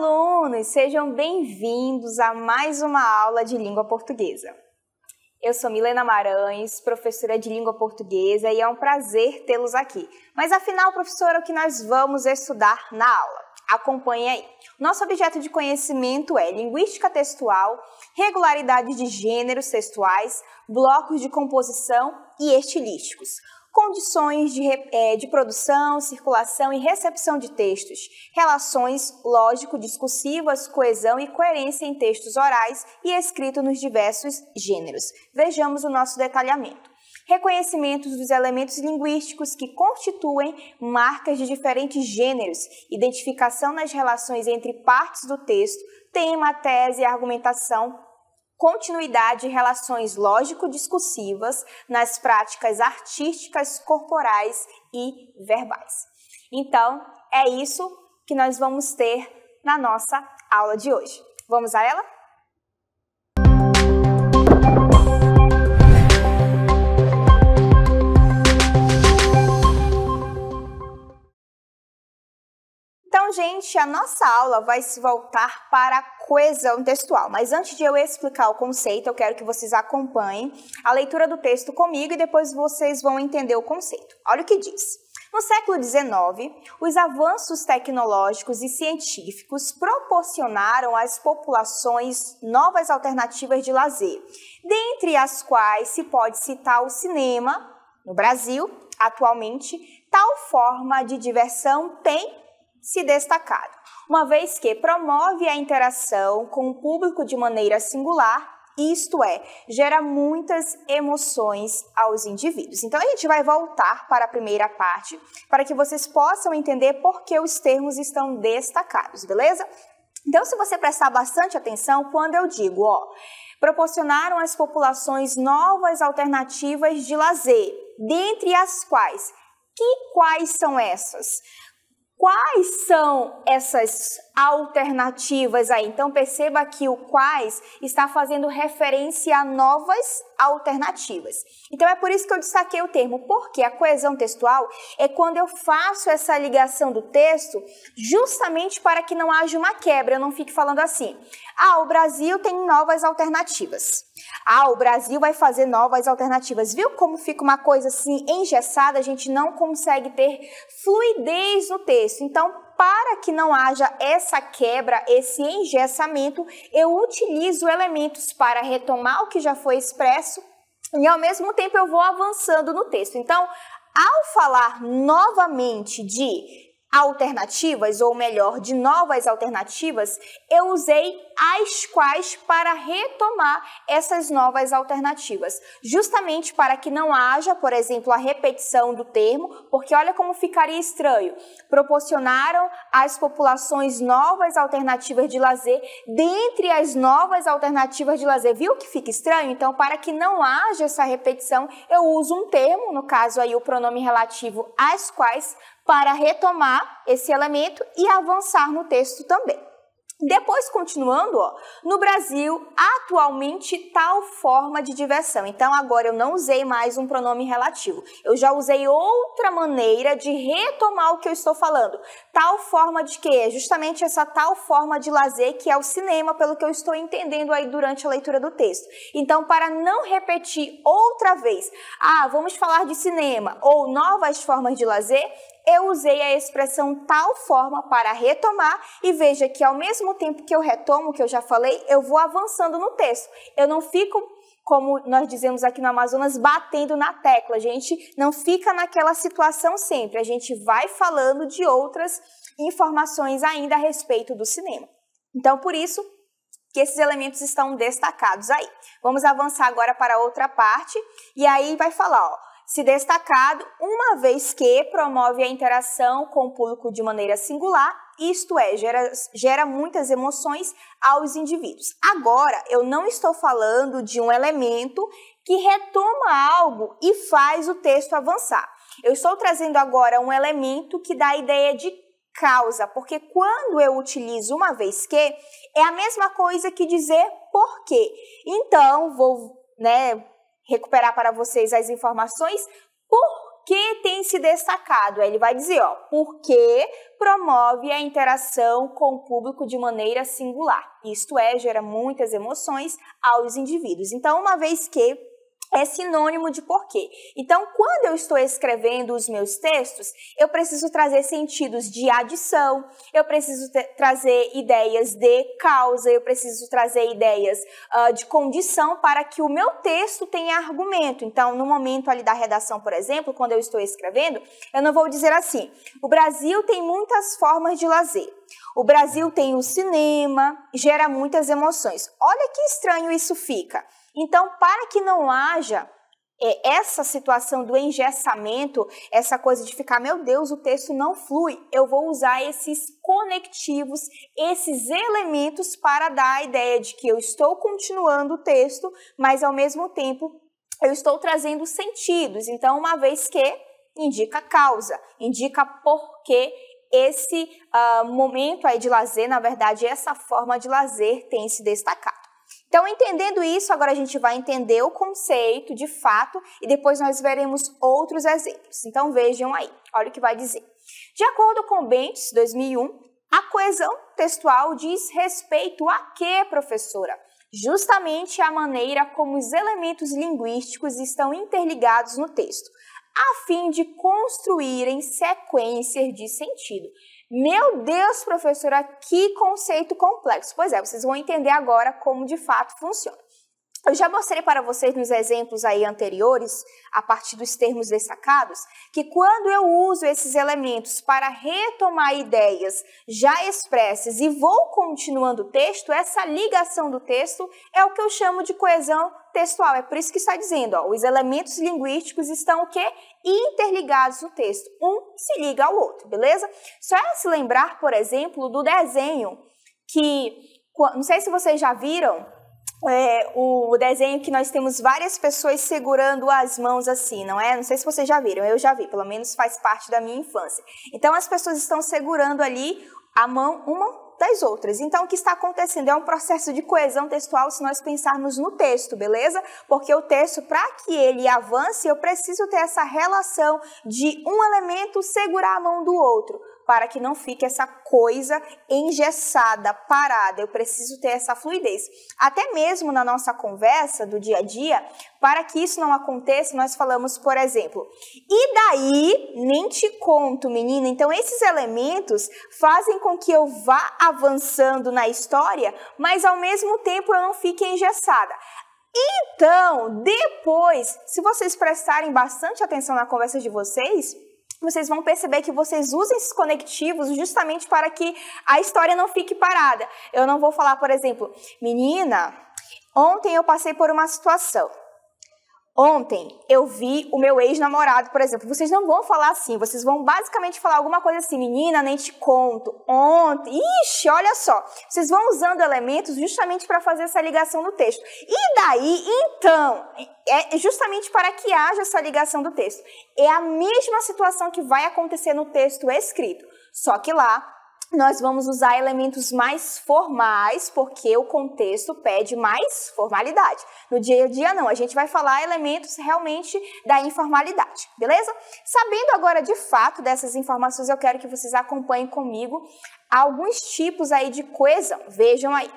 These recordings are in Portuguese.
alunos! Sejam bem-vindos a mais uma aula de língua portuguesa. Eu sou Milena Maranhos, professora de língua portuguesa, e é um prazer tê-los aqui. Mas afinal, professora, o que nós vamos estudar na aula? Acompanhe aí. Nosso objeto de conhecimento é linguística textual, regularidade de gêneros textuais, blocos de composição e estilísticos, condições de produção, circulação e recepção de textos, relações lógico-discursivas, coesão e coerência em textos orais e escritos nos diversos gêneros. Vejamos o nosso detalhamento. Reconhecimentos dos elementos linguísticos que constituem marcas de diferentes gêneros, identificação nas relações entre partes do texto, tema, tese e argumentação, continuidade e relações lógico-discursivas nas práticas artísticas, corporais e verbais. Então, é isso que nós vamos ter na nossa aula de hoje. Vamos a ela? Então, gente, a nossa aula vai se voltar para a coesão textual, mas antes de eu explicar o conceito, eu quero que vocês acompanhem a leitura do texto comigo e depois vocês vão entender o conceito. Olha o que diz. No século XIX, os avanços tecnológicos e científicos proporcionaram às populações novas alternativas de lazer, dentre as quais se pode citar o cinema. No Brasil, atualmente, tal forma de diversão tem se destacado, uma vez que promove a interação com o público de maneira singular, isto é, gera muitas emoções aos indivíduos. Então, a gente vai voltar para a primeira parte, para que vocês possam entender por que os termos estão destacados, beleza? Então, se você prestar bastante atenção, quando eu digo, proporcionaram às populações novas alternativas de lazer, dentre as quais, quais são essas? Quais são essas alternativas aí? Então, perceba que o quais está fazendo referência a novas alternativas. Então, é por isso que eu destaquei o termo, porque a coesão textual é quando eu faço essa ligação do texto justamente para que não haja uma quebra, eu não fique falando assim, o Brasil tem novas alternativas. O Brasil vai fazer novas alternativas. Viu como fica uma coisa assim engessada? A gente não consegue ter fluidez no texto. Então, para que não haja essa quebra, esse engessamento, eu utilizo elementos para retomar o que já foi expresso e, ao mesmo tempo, eu vou avançando no texto. Então, ao falar novamente de alternativas, ou melhor, de novas alternativas, eu usei as quais para retomar essas novas alternativas, justamente para que não haja, por exemplo, a repetição do termo, porque olha como ficaria estranho. Proporcionaram às populações novas alternativas de lazer, dentre as novas alternativas de lazer, viu que fica estranho? Então, para que não haja essa repetição, eu uso um termo, no caso aí o pronome relativo as quais, para retomar esse elemento e avançar no texto também. Depois, continuando, no Brasil, atualmente, tal forma de diversão. Então, agora eu não usei mais um pronome relativo. Eu já usei outra maneira de retomar o que eu estou falando. Tal forma de quê? Justamente essa tal forma de lazer que é o cinema, pelo que eu estou entendendo aí durante a leitura do texto. Então, para não repetir outra vez, vamos falar de cinema ou novas formas de lazer, eu usei a expressão tal forma para retomar e veja que ao mesmo tempo que eu retomo o que eu já falei, eu vou avançando no texto. Eu não fico, como nós dizemos aqui no Amazonas, batendo na tecla. A gente não fica naquela situação sempre. A gente vai falando de outras informações ainda a respeito do cinema. Então, por isso que esses elementos estão destacados aí. Vamos avançar agora para outra parte e aí vai falar, se destacado, uma vez que promove a interação com o público de maneira singular, isto é, gera muitas emoções aos indivíduos. Agora, eu não estou falando de um elemento que retoma algo e faz o texto avançar. Eu estou trazendo agora um elemento que dá a ideia de causa, porque quando eu utilizo uma vez que, é a mesma coisa que dizer por quê. Então, vou, recuperar para vocês as informações. Por que tem se destacado? Aí ele vai dizer, ó, porque promove a interação com o público de maneira singular. Isto é, gera muitas emoções aos indivíduos. Então, uma vez que é sinônimo de porquê. Então, quando eu estou escrevendo os meus textos, eu preciso trazer sentidos de adição, eu preciso trazer ideias de causa, eu preciso trazer ideias de condição para que o meu texto tenha argumento. Então, no momento ali da redação, por exemplo, quando eu estou escrevendo, eu não vou dizer assim, o Brasil tem muitas formas de lazer. O Brasil tem o cinema, gera muitas emoções. Olha que estranho isso fica. Então, para que não haja essa situação do engessamento, essa coisa de ficar, meu Deus, o texto não flui, eu vou usar esses conectivos, esses elementos para dar a ideia de que eu estou continuando o texto, mas ao mesmo tempo eu estou trazendo sentidos. Então, uma vez que indica causa, indica porquê esse momento aí de lazer, na verdade, essa forma de lazer tem se destacado. Então, entendendo isso, agora a gente vai entender o conceito de fato e depois nós veremos outros exemplos. Então, vejam aí, olha o que vai dizer. De acordo com Bentes, 2001, a coesão textual diz respeito a quê, professora? Justamente a maneira como os elementos linguísticos estão interligados no texto, a fim de construírem sequências de sentido. Meu Deus, professora, que conceito complexo. Pois é, vocês vão entender agora como de fato funciona. Eu já mostrei para vocês nos exemplos aí anteriores, a partir dos termos destacados, que quando eu uso esses elementos para retomar ideias já expressas e vou continuando o texto, essa ligação do texto é o que eu chamo de coesão textual. É por isso que está dizendo, ó, os elementos linguísticos estão o quê? Interligados no texto. Um se liga ao outro, beleza? Só é se lembrar, por exemplo, do desenho que, não sei se vocês já viram, o desenho que nós temos várias pessoas segurando as mãos assim, não é? Não sei se vocês já viram, eu já vi, pelo menos faz parte da minha infância. Então, as pessoas estão segurando ali a mão uma das outras. Então, o que está acontecendo é um processo de coesão textual se nós pensarmos no texto, beleza? Porque o texto, para que ele avance, eu preciso ter essa relação de um elemento segurar a mão do outro, para que não fique essa coisa engessada, parada. Eu preciso ter essa fluidez. Até mesmo na nossa conversa do dia a dia, para que isso não aconteça, nós falamos, por exemplo, e daí, nem te conto, menina. Então, esses elementos fazem com que eu vá avançando na história, mas ao mesmo tempo eu não fique engessada. Então, depois, se vocês prestarem bastante atenção na conversa de vocês vão perceber que vocês usam esses conectivos justamente para que a história não fique parada. Eu não vou falar, por exemplo, menina, ontem eu passei por uma situação. Ontem eu vi o meu ex-namorado, por exemplo. Vocês não vão falar assim, vocês vão basicamente falar alguma coisa assim, menina, nem te conto, ontem, ixi, olha só. Vocês vão usando elementos justamente para fazer essa ligação no texto. E daí, então, é justamente para que haja essa ligação do texto. É a mesma situação que vai acontecer no texto escrito, só que lá nós vamos usar elementos mais formais, porque o contexto pede mais formalidade. No dia a dia, não. A gente vai falar elementos realmente da informalidade, beleza? Sabendo agora de fato dessas informações, eu quero que vocês acompanhem comigo alguns tipos aí de coesão. Vejam aí.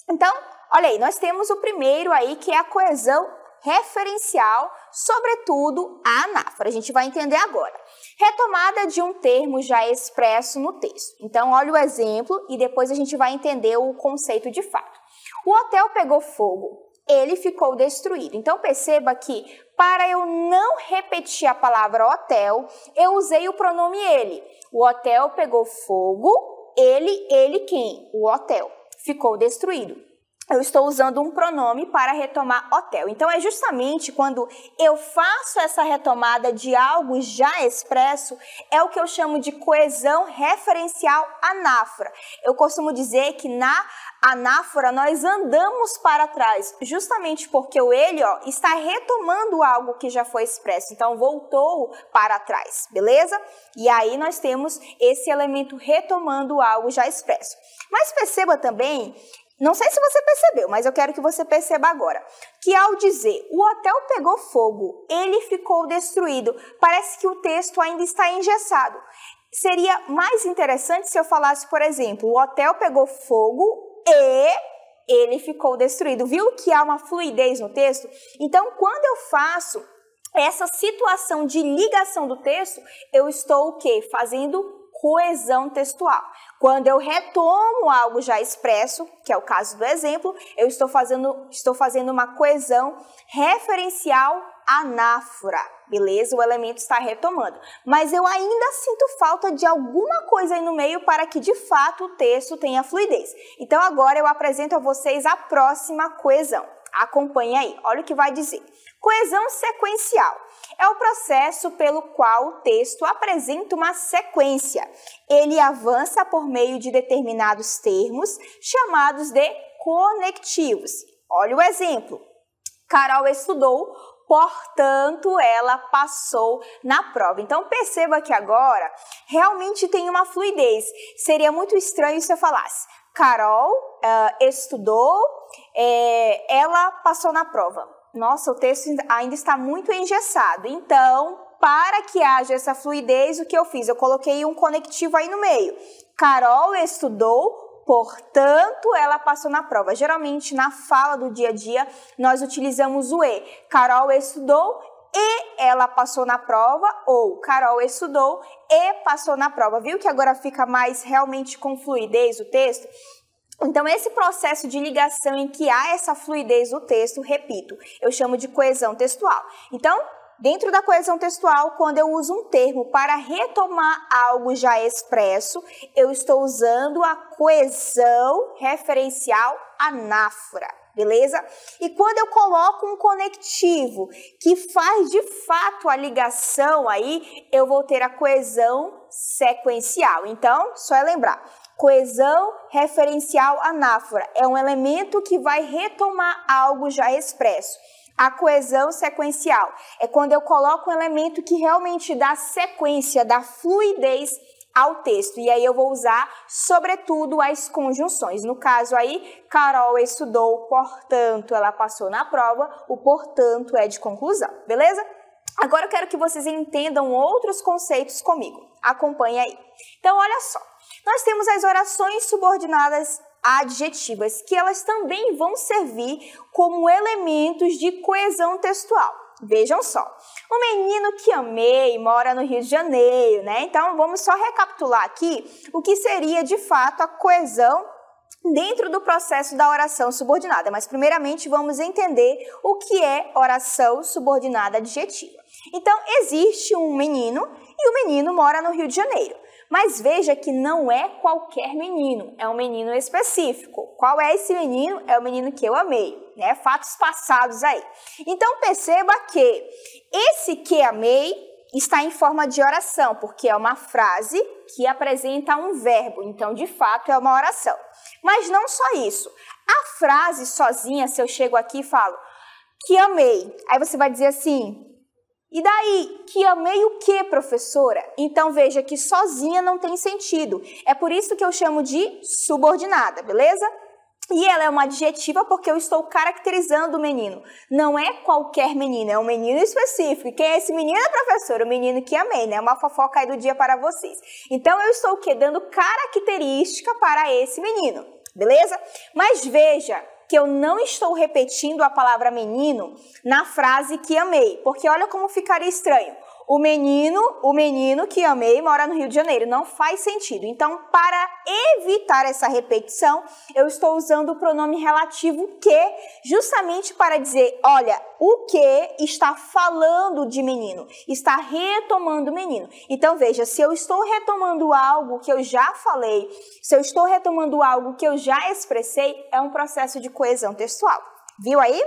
Então, olha aí, nós temos o primeiro aí, que é a coesão referencial, sobretudo a anáfora. A gente vai entender agora. Retomada de um termo já expresso no texto. Então, olha o exemplo e depois a gente vai entender o conceito de fato. O hotel pegou fogo, ele ficou destruído. Então, perceba que, para eu não repetir a palavra hotel, eu usei o pronome ele. O hotel pegou fogo, ele quem? O hotel. Ficou destruído. Eu estou usando um pronome para retomar hotel. Então, é justamente quando eu faço essa retomada de algo já expresso, é o que eu chamo de coesão referencial anáfora. Eu costumo dizer que na anáfora nós andamos para trás, justamente porque o ele está retomando algo que já foi expresso. Então, voltou para trás, beleza? E aí nós temos esse elemento retomando algo já expresso. Mas perceba também Não sei se você percebeu, mas eu quero que você perceba agora. Que ao dizer, o hotel pegou fogo, ele ficou destruído, parece que o texto ainda está engessado. Seria mais interessante se eu falasse, por exemplo, o hotel pegou fogo e ele ficou destruído. Viu que há uma fluidez no texto? Então, quando eu faço essa situação de ligação do texto, eu estou o quê? Fazendo coesão textual. Quando eu retomo algo já expresso, que é o caso do exemplo, eu estou fazendo uma coesão referencial anáfora, beleza? O elemento está retomando. Mas eu ainda sinto falta de alguma coisa aí no meio para que, de fato, o texto tenha fluidez. Então, agora eu apresento a vocês a próxima coesão. Acompanhe aí, olha o que vai dizer. Coesão sequencial é o processo pelo qual o texto apresenta uma sequência. Ele avança por meio de determinados termos, chamados de conectivos. Olha o exemplo. Carol estudou, portanto, ela passou na prova. Então, perceba que agora realmente tem uma fluidez. Seria muito estranho se eu falasse Carol estudou, ela passou na prova. Nossa, o texto ainda está muito engessado. Então, para que haja essa fluidez, o que eu fiz? Eu coloquei um conectivo aí no meio. Carol estudou, portanto, ela passou na prova. Geralmente, na fala do dia a dia, nós utilizamos o e. Carol estudou e ela passou na prova, ou Carol estudou e passou na prova. Viu que agora fica mais realmente com fluidez o texto? Então, esse processo de ligação em que há essa fluidez do texto, repito, eu chamo de coesão textual. Então, dentro da coesão textual, quando eu uso um termo para retomar algo já expresso, eu estou usando a coesão referencial anáfora, beleza? E quando eu coloco um conectivo que faz de fato a ligação aí, eu vou ter a coesão sequencial. Então, só é lembrar. Coesão referencial anáfora é um elemento que vai retomar algo já expresso. A coesão sequencial é quando eu coloco um elemento que realmente dá sequência, dá fluidez ao texto. E aí eu vou usar, sobretudo, as conjunções. No caso aí, Carol estudou, portanto, ela passou na prova. O portanto é de conclusão, beleza? Agora eu quero que vocês entendam outros conceitos comigo. Acompanhe aí. Então, olha só. Nós temos as orações subordinadas adjetivas, que elas também vão servir como elementos de coesão textual. Vejam só, o menino que amei mora no Rio de Janeiro, né? Então, vamos só recapitular aqui o que seria, de fato, a coesão dentro do processo da oração subordinada. Mas, primeiramente, vamos entender o que é oração subordinada adjetiva. Então, existe um menino e o menino mora no Rio de Janeiro. Mas veja que não é qualquer menino, é um menino específico. Qual é esse menino? É o menino que eu amei, né? Fatos passados aí. Então, perceba que esse que amei está em forma de oração, porque é uma frase que apresenta um verbo. Então, de fato, é uma oração. Mas não só isso. A frase sozinha, se eu chego aqui e falo que amei, aí você vai dizer assim... E daí, que amei o quê, professora? Então, veja que sozinha não tem sentido. É por isso que eu chamo de subordinada, beleza? E ela é uma adjetiva porque eu estou caracterizando o menino. Não é qualquer menino, é um menino específico. E quem é esse menino, professora? O menino que amei, né? Uma fofoca aí do dia para vocês. Então, eu estou o quê? Dando característica para esse menino, beleza? Mas veja... que eu não estou repetindo a palavra menino na frase que amei, porque olha como ficaria estranho. O menino que amei mora no Rio de Janeiro. Não faz sentido. Então, para evitar essa repetição, eu estou usando o pronome relativo que, justamente para dizer, olha, o que está falando de menino, está retomando o menino. Então, veja, se eu estou retomando algo que eu já falei, se eu estou retomando algo que eu já expressei, é um processo de coesão textual. Viu aí?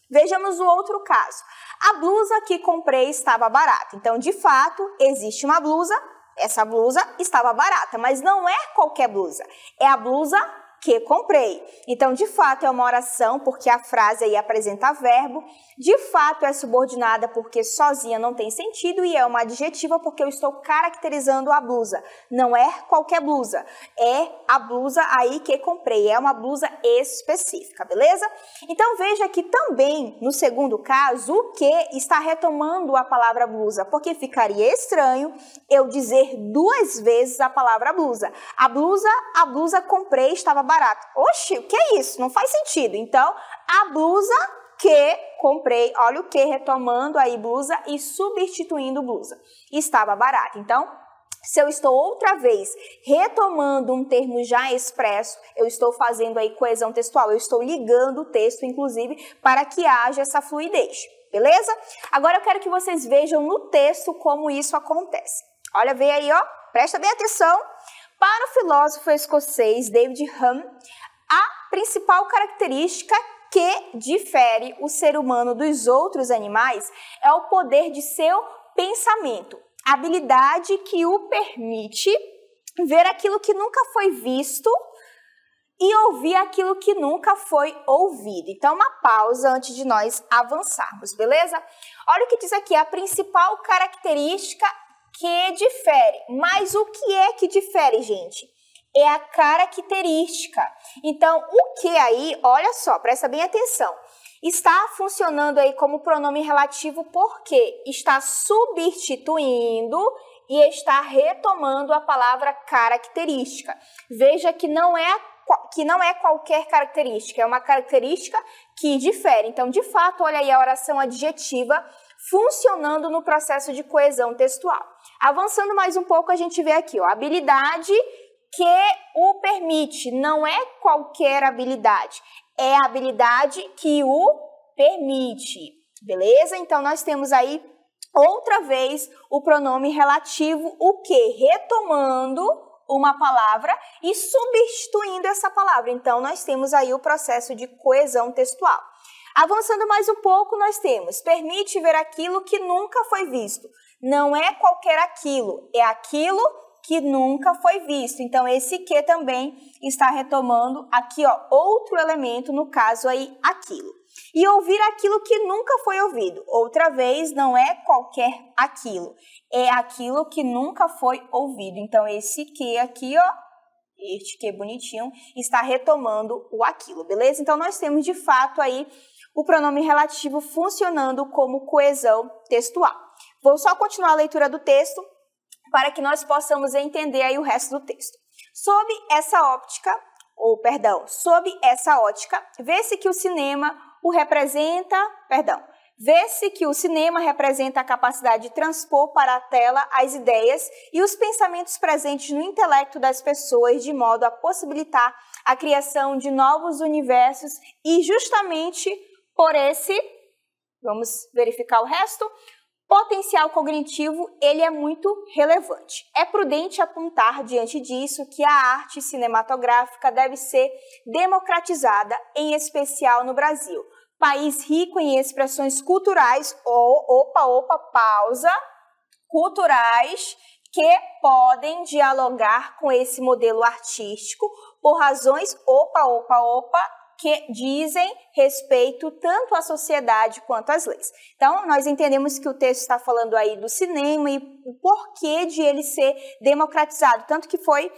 Vejamos o outro caso. A blusa que comprei estava barata. Então, de fato, existe uma blusa, essa blusa estava barata, mas não é qualquer blusa. É a blusa que comprei. Então, de fato, é uma oração porque a frase aí apresenta verbo. De fato, é subordinada porque sozinha não tem sentido e é uma adjetiva porque eu estou caracterizando a blusa. Não é qualquer blusa, é a blusa aí que comprei. É uma blusa específica, beleza? Então, veja que também, no segundo caso, o que está retomando a palavra blusa, porque ficaria estranho eu dizer duas vezes a palavra blusa. A blusa comprei, estava barato. Oxi, o que é isso? Não faz sentido. Então, a blusa que comprei, olha o que retomando aí blusa e substituindo blusa. Estava barato. Então, se eu estou outra vez retomando um termo já expresso, eu estou fazendo aí coesão textual, eu estou ligando o texto, inclusive, para que haja essa fluidez. Beleza? Agora eu quero que vocês vejam no texto como isso acontece. Olha, vem aí, ó. Presta bem atenção. Para o filósofo escocês David Hume, a principal característica que difere o ser humano dos outros animais é o poder de seu pensamento, a habilidade que o permite ver aquilo que nunca foi visto e ouvir aquilo que nunca foi ouvido. Então, uma pausa antes de nós avançarmos, beleza? Olha o que diz aqui, a principal característica que difere. Mas o que é que difere, gente? É a característica. Então, o que aí, olha só, presta bem atenção, está funcionando aí como pronome relativo porque está substituindo e está retomando a palavra característica. Veja que não é qualquer característica, é uma característica que difere. Então, de fato, olha aí a oração adjetiva funcionando no processo de coesão textual. Avançando mais um pouco, a gente vê aqui, ó, habilidade que o permite. Não é qualquer habilidade, é a habilidade que o permite, beleza? Então, nós temos aí, outra vez, o pronome relativo, o que? Retomando uma palavra e substituindo essa palavra. Então, nós temos aí o processo de coesão textual. Avançando mais um pouco, nós temos permite ver aquilo que nunca foi visto. Não é qualquer aquilo, é aquilo que nunca foi visto. Então, esse que também está retomando aqui, ó, outro elemento, no caso aí, aquilo. E ouvir aquilo que nunca foi ouvido. Outra vez, não é qualquer aquilo, é aquilo que nunca foi ouvido. Então, esse que aqui, ó, este que bonitinho, está retomando o aquilo, beleza? Então, nós temos, de fato, aí o pronome relativo funcionando como coesão textual. Vou só continuar a leitura do texto para que nós possamos entender aí o resto do texto. Sob essa ótica, vê-se que o cinema representa a capacidade de transpor para a tela as ideias e os pensamentos presentes no intelecto das pessoas, de modo a possibilitar a criação de novos universos e justamente por esse, vamos verificar o resto, potencial cognitivo, ele é muito relevante. É prudente apontar diante disso que a arte cinematográfica deve ser democratizada, em especial no Brasil, país rico em expressões culturais, culturais, que podem dialogar com esse modelo artístico por razões, que dizem respeito tanto à sociedade quanto às leis. Então, nós entendemos que o texto está falando aí do cinema e o porquê de ele ser democratizado, tanto que foi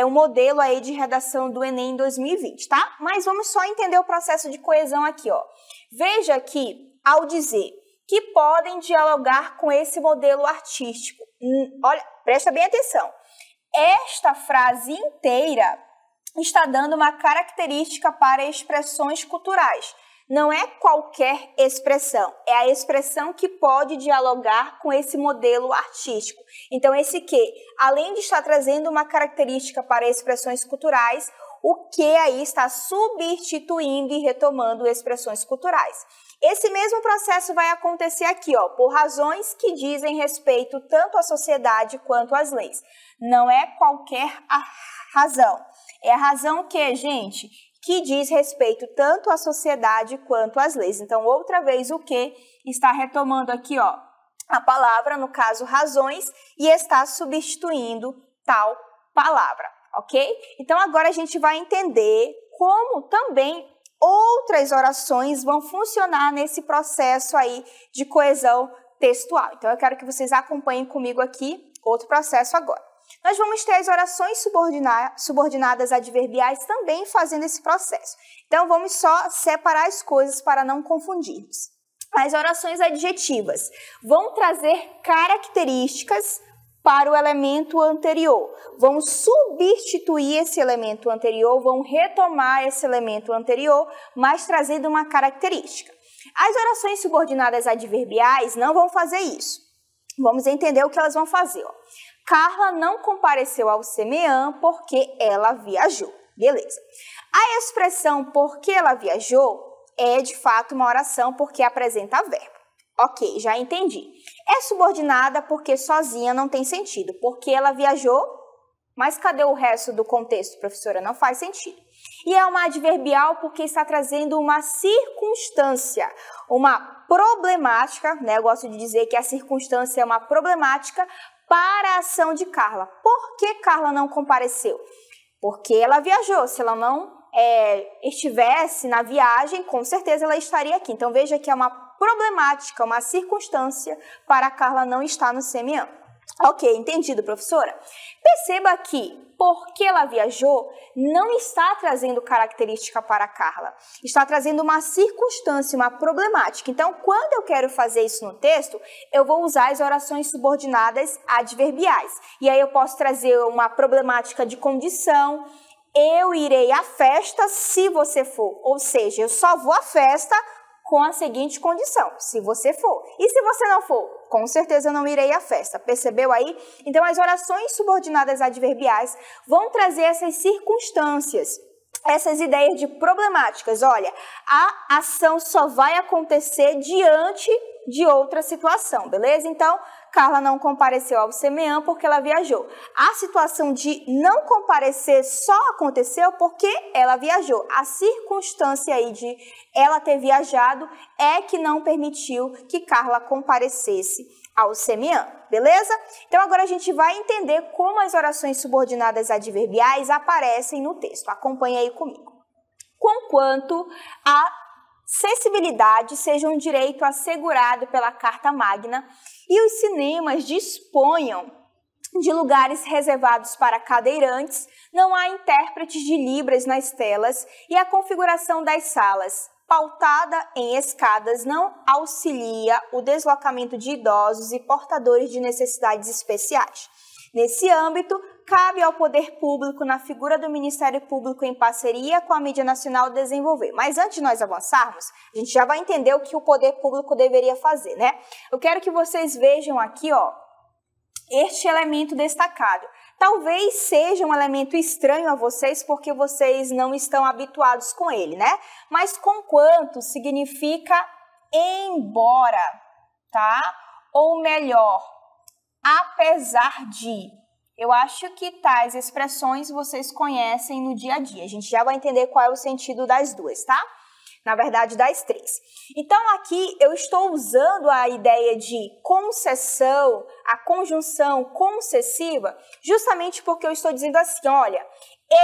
o modelo aí de redação do Enem em 2020, tá? Mas vamos só entender o processo de coesão aqui, ó. Veja que, ao dizer que podem dialogar com esse modelo artístico, olha, presta bem atenção, esta frase inteira está dando uma característica para expressões culturais. Não é qualquer expressão, é a expressão que pode dialogar com esse modelo artístico. Então, esse que, além de estar trazendo uma característica para expressões culturais, o que aí está substituindo e retomando expressões culturais. Esse mesmo processo vai acontecer aqui, ó, por razões que dizem respeito tanto à sociedade quanto às leis. Não é qualquer razão. É a razão que, gente, que diz respeito tanto à sociedade quanto às leis. Então, outra vez, o que está retomando aqui, ó, a palavra, no caso, razões, e está substituindo tal palavra. ok? Então, agora a gente vai entender como também outras orações vão funcionar nesse processo aí de coesão textual. Então, eu quero que vocês acompanhem comigo aqui outro processo agora. Nós vamos ter as orações subordinadas adverbiais também fazendo esse processo. Então, vamos só separar as coisas para não confundirmos. As orações adjetivas vão trazer características para o elemento anterior, vão substituir esse elemento anterior, vão retomar esse elemento anterior, mas trazendo uma característica. As orações subordinadas adverbiais não vão fazer isso. Vamos entender o que elas vão fazer. Ó. Carla não compareceu ao CMEAN porque ela viajou. Beleza. A expressão porque ela viajou é, de fato, uma oração porque apresenta verbo. Ok, já entendi. É subordinada porque sozinha não tem sentido. Porque ela viajou, mas cadê o resto do contexto, professora? Não faz sentido. E é uma adverbial porque está trazendo uma circunstância, uma problemática, né? Eu gosto de dizer que a circunstância é uma problemática para a ação de Carla. Por que Carla não compareceu? Porque ela viajou. Se ela não estivesse na viagem, com certeza ela estaria aqui. Então, veja que é uma problemática, uma circunstância para a Carla não estar no CMEAN. Ok, entendido, professora? Perceba que porque ela viajou não está trazendo característica para a Carla, está trazendo uma circunstância, uma problemática. Então, quando eu quero fazer isso no texto, eu vou usar as orações subordinadas adverbiais. E aí eu posso trazer uma problemática de condição. Eu irei à festa se você for. Ou seja, eu só vou à festa com a seguinte condição, se você for. E se você não for? Com certeza eu não irei à festa. Percebeu aí? Então, as orações subordinadas adverbiais vão trazer essas circunstâncias, essas ideias de problemáticas. Olha, a ação só vai acontecer diante de outra situação, beleza? Então, Carla não compareceu ao CMEAN porque ela viajou. A situação de não comparecer só aconteceu porque ela viajou. A circunstância aí de ela ter viajado é que não permitiu que Carla comparecesse ao CMEAN, beleza? Então, agora a gente vai entender como as orações subordinadas adverbiais aparecem no texto. Acompanhe aí comigo. Conquanto a acessibilidade seja um direito assegurado pela Carta Magna e os cinemas disponham de lugares reservados para cadeirantes, não há intérpretes de Libras nas telas e a configuração das salas, pautada em escadas, não auxilia o deslocamento de idosos e portadores de necessidades especiais. Nesse âmbito, cabe ao poder público, na figura do Ministério Público em parceria com a mídia nacional, desenvolver. Mas antes de nós avançarmos, a gente já vai entender o que o poder público deveria fazer, né? Eu quero que vocês vejam aqui, ó, este elemento destacado. Talvez seja um elemento estranho a vocês porque vocês não estão habituados com ele, né? Mas conquanto significa embora, tá? Ou melhor, apesar de. Eu acho que tais expressões vocês conhecem no dia a dia. A gente já vai entender qual é o sentido das duas, tá? Na verdade, das três. Então, aqui eu estou usando a ideia de concessão, a conjunção concessiva, justamente porque eu estou dizendo assim, olha,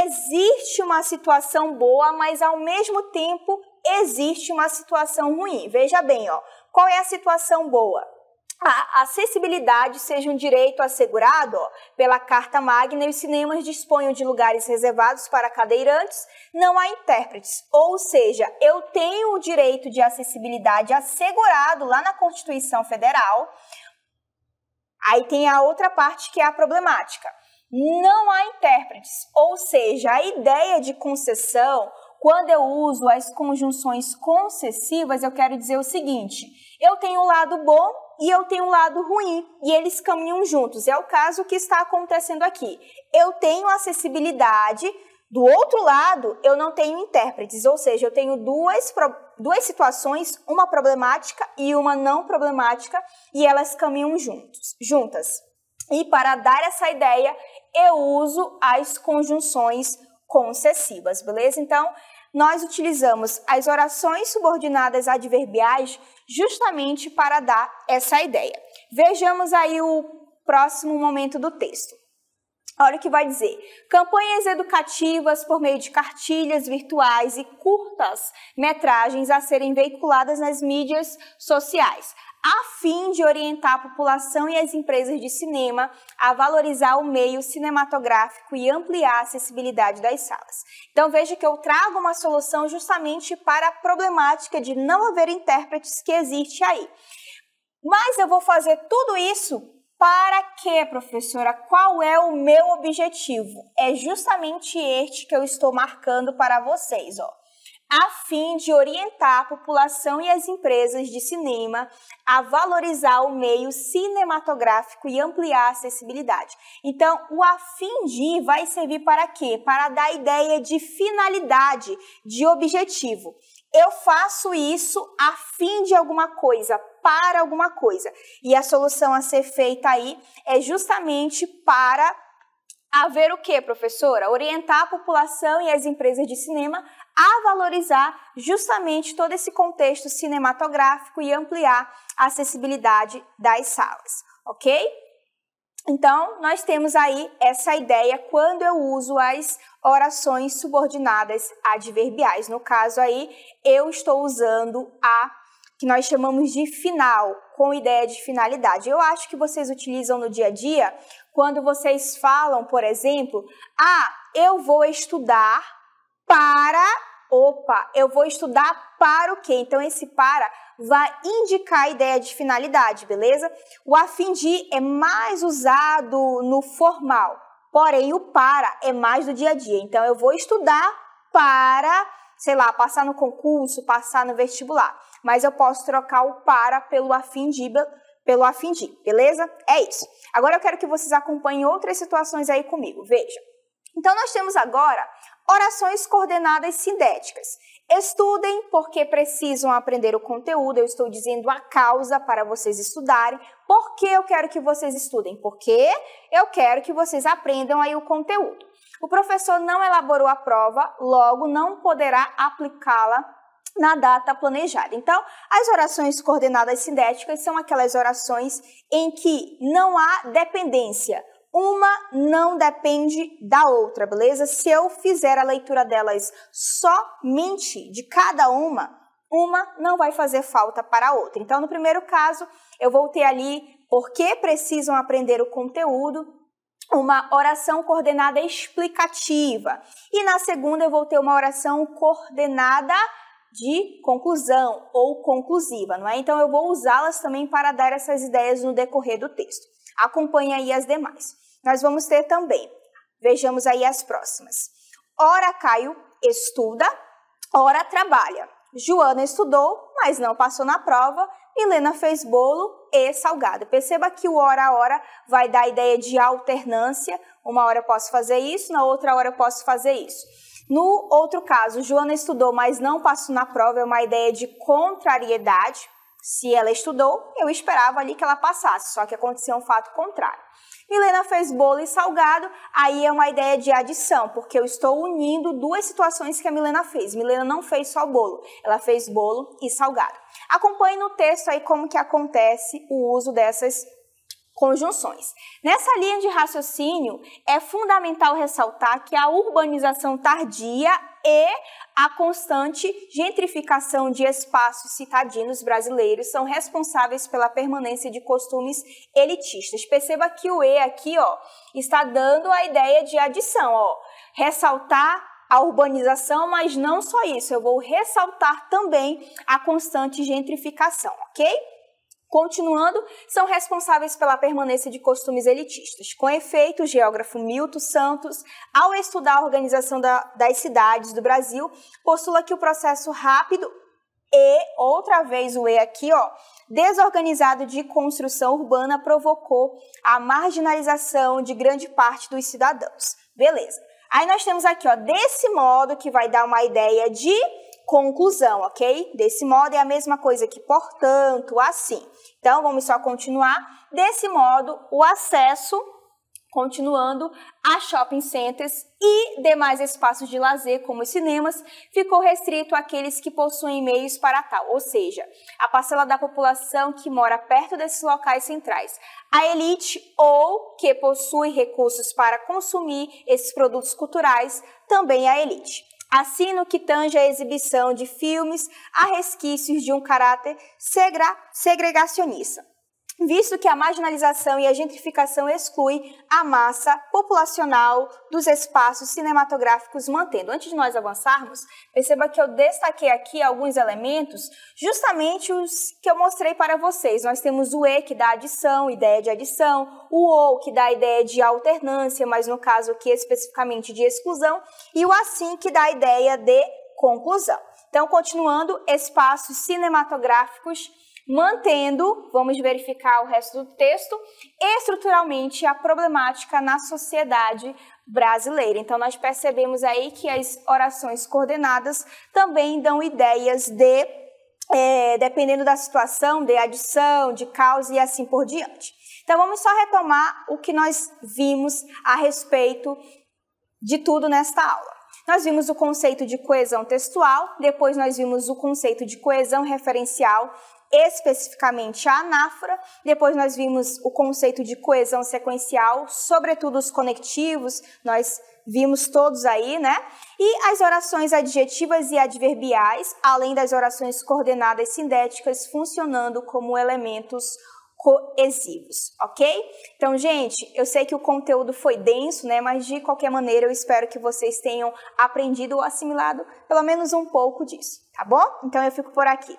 existe uma situação boa, mas ao mesmo tempo existe uma situação ruim. Veja bem, ó, qual é a situação boa? A acessibilidade seja um direito assegurado pela Carta Magna e os cinemas disponham de lugares reservados para cadeirantes, não há intérpretes. Ou seja, eu tenho o direito de acessibilidade assegurado lá na Constituição Federal. Aí tem a outra parte que é a problemática. Não há intérpretes, ou seja, a ideia de concessão, quando eu uso as conjunções concessivas, eu quero dizer o seguinte, eu tenho um lado bom e eu tenho um lado ruim, e eles caminham juntos. É o caso que está acontecendo aqui. Eu tenho acessibilidade, do outro lado, eu não tenho intérpretes, ou seja, eu tenho duas situações, uma problemática e uma não problemática, e elas caminham juntas. E para dar essa ideia, eu uso as conjunções concessivas, beleza? Então, nós utilizamos as orações subordinadas adverbiais justamente para dar essa ideia. Vejamos aí o próximo momento do texto. Olha o que vai dizer. Campanhas educativas por meio de cartilhas virtuais e curtas metragens a serem veiculadas nas mídias sociais, a fim de orientar a população e as empresas de cinema a valorizar o meio cinematográfico e ampliar a acessibilidade das salas. Então veja que eu trago uma solução justamente para a problemática de não haver intérpretes que existe aí. Mas eu vou fazer tudo isso para quê, professora? Qual é o meu objetivo? É justamente este que eu estou marcando para vocês, ó. A fim de orientar a população e as empresas de cinema a valorizar o meio cinematográfico e ampliar a acessibilidade. Então, o a fim de vai servir para quê? Para dar ideia de finalidade, de objetivo. Eu faço isso a fim de alguma coisa, para alguma coisa. E a solução a ser feita aí é justamente para haver o quê, professora? Orientar a população e as empresas de cinema a valorizar justamente todo esse contexto cinematográfico e ampliar a acessibilidade das salas, ok? Então, nós temos aí essa ideia quando eu uso as orações subordinadas adverbiais. No caso aí, eu estou usando a que nós chamamos de final, com ideia de finalidade. Eu acho que vocês utilizam no dia a dia quando vocês falam, por exemplo, eu vou estudar para... eu vou estudar para o quê? Então, esse para vai indicar a ideia de finalidade, beleza? O a fim de é mais usado no formal, porém o para é mais do dia a dia. Então, eu vou estudar para, sei lá, passar no concurso, passar no vestibular. Mas eu posso trocar o para pelo a fim de, beleza? É isso. Agora eu quero que vocês acompanhem outras situações aí comigo. Veja. Então, nós temos agora orações coordenadas sintéticas. Estudem porque precisam aprender o conteúdo. Eu estou dizendo a causa para vocês estudarem. Por que eu quero que vocês estudem? Porque eu quero que vocês aprendam aí o conteúdo. O professor não elaborou a prova, logo não poderá aplicá-la na data planejada. Então, as orações coordenadas sintéticas são aquelas orações em que não há dependência. Uma não depende da outra, beleza? Se eu fizer a leitura delas somente de cada uma não vai fazer falta para a outra. Então, no primeiro caso, eu vou ter ali porque precisam aprender o conteúdo, uma oração coordenada explicativa. E na segunda, eu vou ter uma oração coordenada de conclusão ou conclusiva, não é? Então, eu vou usá-las também para dar essas ideias no decorrer do texto. Acompanhe aí as demais. Nós vamos ter também, vejamos aí as próximas. Ora Caio estuda, ora trabalha. Joana estudou, mas não passou na prova. Milena fez bolo e salgado. Perceba que o ora vai dar a ideia de alternância. Uma hora eu posso fazer isso, na outra hora eu posso fazer isso. No outro caso, Joana estudou, mas não passou na prova, é uma ideia de contrariedade. Se ela estudou, eu esperava ali que ela passasse, só que aconteceu um fato contrário. Milena fez bolo e salgado, aí é uma ideia de adição, porque eu estou unindo duas situações que a Milena fez. Milena não fez só bolo, ela fez bolo e salgado. Acompanhe no texto aí como que acontece o uso dessas conjunções. Nessa linha de raciocínio, é fundamental ressaltar que a urbanização tardia e a constante gentrificação de espaços citadinos brasileiros são responsáveis pela permanência de costumes elitistas. Perceba que o E aqui, ó, está dando a ideia de adição, ó, ressaltar a urbanização, mas não só isso, eu vou ressaltar também a constante gentrificação, ok? Continuando, são responsáveis pela permanência de costumes elitistas. Com efeito, o geógrafo Milton Santos, ao estudar a organização das cidades do Brasil, postula que o processo rápido e, outra vez o E aqui, ó, desorganizado de construção urbana provocou a marginalização de grande parte dos cidadãos. Beleza. Aí nós temos aqui, ó, desse modo que vai dar uma ideia de conclusão, ok? Desse modo é a mesma coisa que portanto, assim. Então, vamos só continuar. Desse modo, o acesso Continuando, a shopping centers e demais espaços de lazer, como os cinemas, ficou restrito àqueles que possuem meios para tal, ou seja, a parcela da população que mora perto desses locais centrais. A elite ou que possui recursos para consumir esses produtos culturais, também a elite. Assim, no que tange à exibição de filmes, há resquícios de um caráter segregacionista, visto que a marginalização e a gentrificação excluem a massa populacional dos espaços cinematográficos, mantendo. Antes de nós avançarmos, perceba que eu destaquei aqui alguns elementos, justamente os que eu mostrei para vocês. Nós temos o E, que dá adição, ideia de adição, o OU, que dá a ideia de alternância, mas no caso aqui especificamente de exclusão, e o assim, que dá a ideia de conclusão. Então, continuando, espaços cinematográficos, mantendo, vamos verificar o resto do texto, estruturalmente a problemática na sociedade brasileira. Então, nós percebemos aí que as orações coordenadas também dão ideias de, dependendo da situação, de adição, de causa e assim por diante. Então, vamos só retomar o que nós vimos a respeito de tudo nesta aula. Nós vimos o conceito de coesão textual, depois nós vimos o conceito de coesão referencial, especificamente a anáfora, depois nós vimos o conceito de coesão sequencial, sobretudo os conectivos, nós vimos todos aí, né? E as orações adjetivas e adverbiais, além das orações coordenadas sindéticas, funcionando como elementos coesivos, ok? Então, gente, eu sei que o conteúdo foi denso, né? Mas de qualquer maneira eu espero que vocês tenham aprendido ou assimilado pelo menos um pouco disso, tá bom? Então eu fico por aqui.